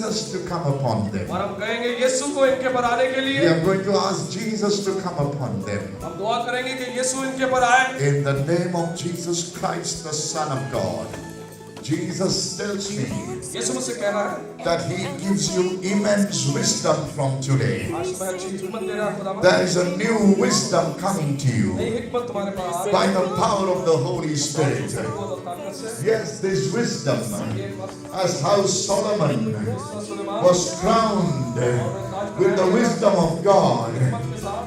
Jesus to come upon them. और हम कहेंगे यीशु को इनके पर आने के We लिए are going to ask Jesus to come upon them. हम दुआ करेंगे कि यीशु इनके पर आए In the name of Jesus Christ, the Son of God. Jesus tells me यीशु मुझसे कह रहा है that He gives you immense wisdom from today. आज मैं अच्छी हिम्मत दे रहा है खुदा There is a new wisdom coming to you नई हिम्मत तुम्हारे पास by the power of the Holy Spirit. Yes, this wisdom, as how Solomon was crowned with the wisdom of God.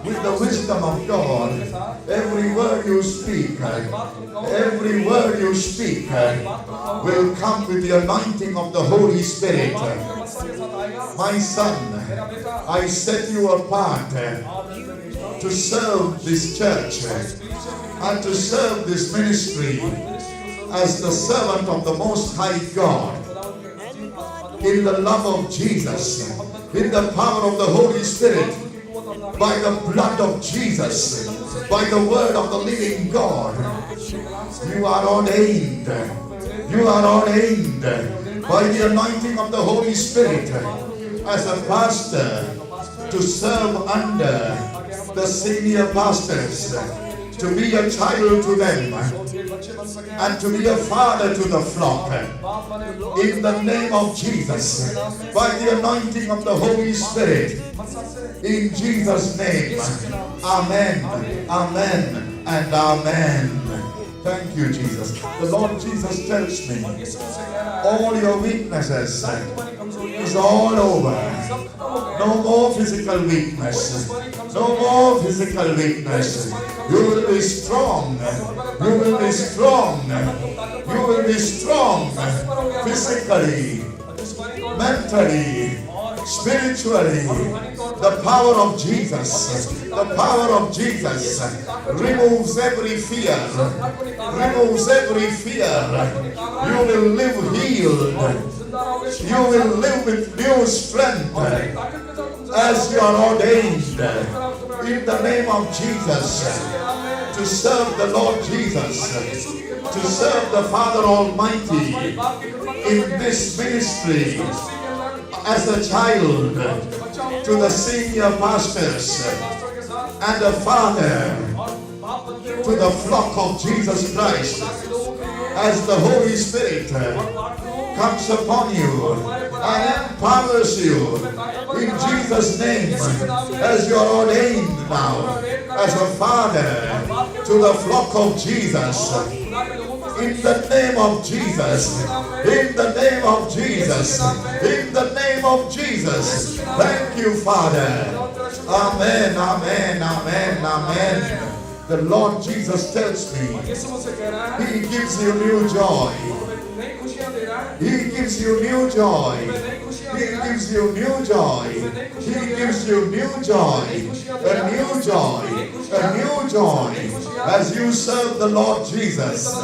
With the wisdom of God, every word you speak, every word you speak will come with the anointing of the Holy Spirit. My son, I set you apart to serve this church and to serve this ministry as the servant of the Most High God. In the love of Jesus, in the power of the Holy Spirit, by the blood of Jesus, by the word of the living God, you are ordained. You are ordained by the anointing of the Holy Spirit as a pastor to serve under the senior pastors, to be a child to them, and to be a father to the flock. In the name of Jesus, by the anointing of the Holy Spirit, in Jesus' name, amen, amen, and amen. Thank you, Jesus. The Lord Jesus tells me, all your weaknesses is all over. No more physical weakness. No more physical weakness. You will be strong. You will be strong. You will be strong physically, mentally, spiritually. The power of Jesus, the power of Jesus removes every fear. Removes every fear. You will live healed. You will live with new strength as you are ordained in the name of Jesus to serve the Lord Jesus, to serve the Father Almighty in this ministry as a child to the senior pastors and a father to the flock of Jesus Christ as the Holy Spirit comes upon you and empowers you in Jesus' name as you are ordained now as a father to the flock of Jesus. In the name of Jesus, in the name of Jesus, in the name of Jesus. Thank you, Father. Amen, amen, amen, amen. The Lord Jesus tells me, He gives you new joy. He gives you new joy. He gives you new joy. He gives you new joy. A new joy. A new joy. As you serve the Lord Jesus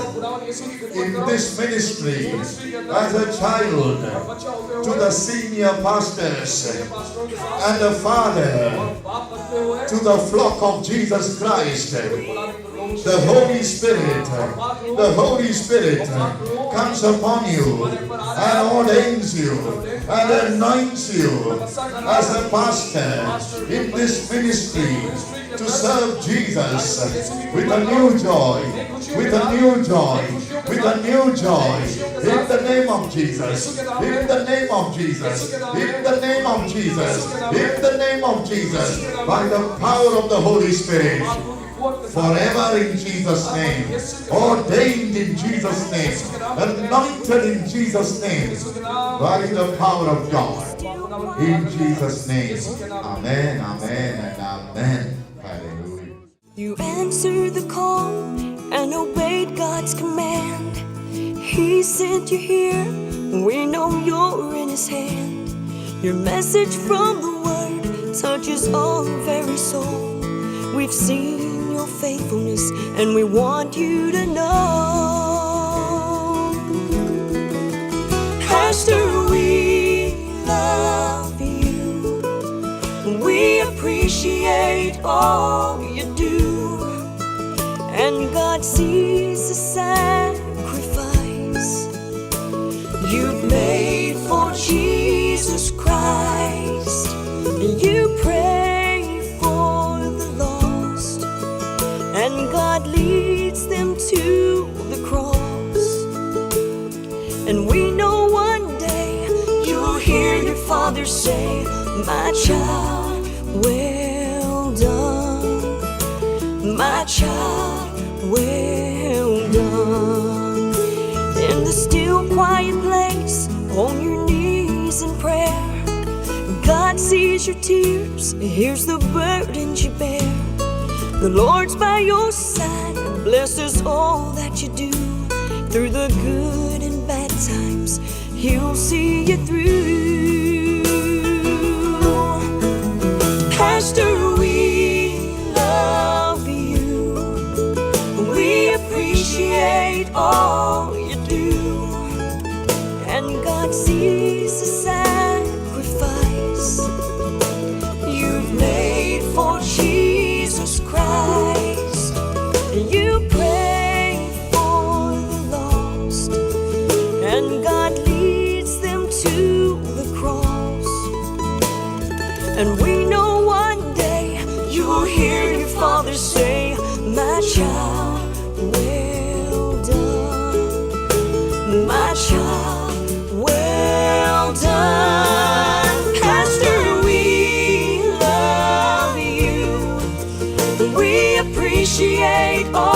in this ministry as a child to the senior pastors and a father to the flock of Jesus Christ. The Holy Spirit comes upon you and ordains you and anoints you as a pastor in this ministry to serve Jesus with a new joy, with a new joy, with a new joy. In the name of Jesus, in the name of Jesus, in the name of Jesus, in the name of Jesus, by the power of the Holy Spirit. Forever in Jesus' name, ordained in Jesus' name, anointed in Jesus' name, by the power of God. In Jesus' name, amen, amen, and amen. Hallelujah. You answered the call and obeyed God's command. He sent you here, we know you're in His hand. Your message from the Word touches our very soul. We've seen your faithfulness and we want you to know. Pastor, we love you. We appreciate all you do. And God sees the sacrifice you've made for Jesus And we know one day you'll hear your Father say, my child, well done. My child, well done. In the still quiet place, on your knees in prayer, God sees your tears, hears the burdens you bear. The Lord's by your side, blesses all that you do. Through the good and bad times, He'll see you through. Pastor, we love you. We appreciate all you do. And God sees the sacrifice you've made for Jesus Christ. You pray for the lost, and God leads them to the cross. And we know one day you'll hear your Father say, my child, well done. My child, well done. Pastor, we love you. We appreciate all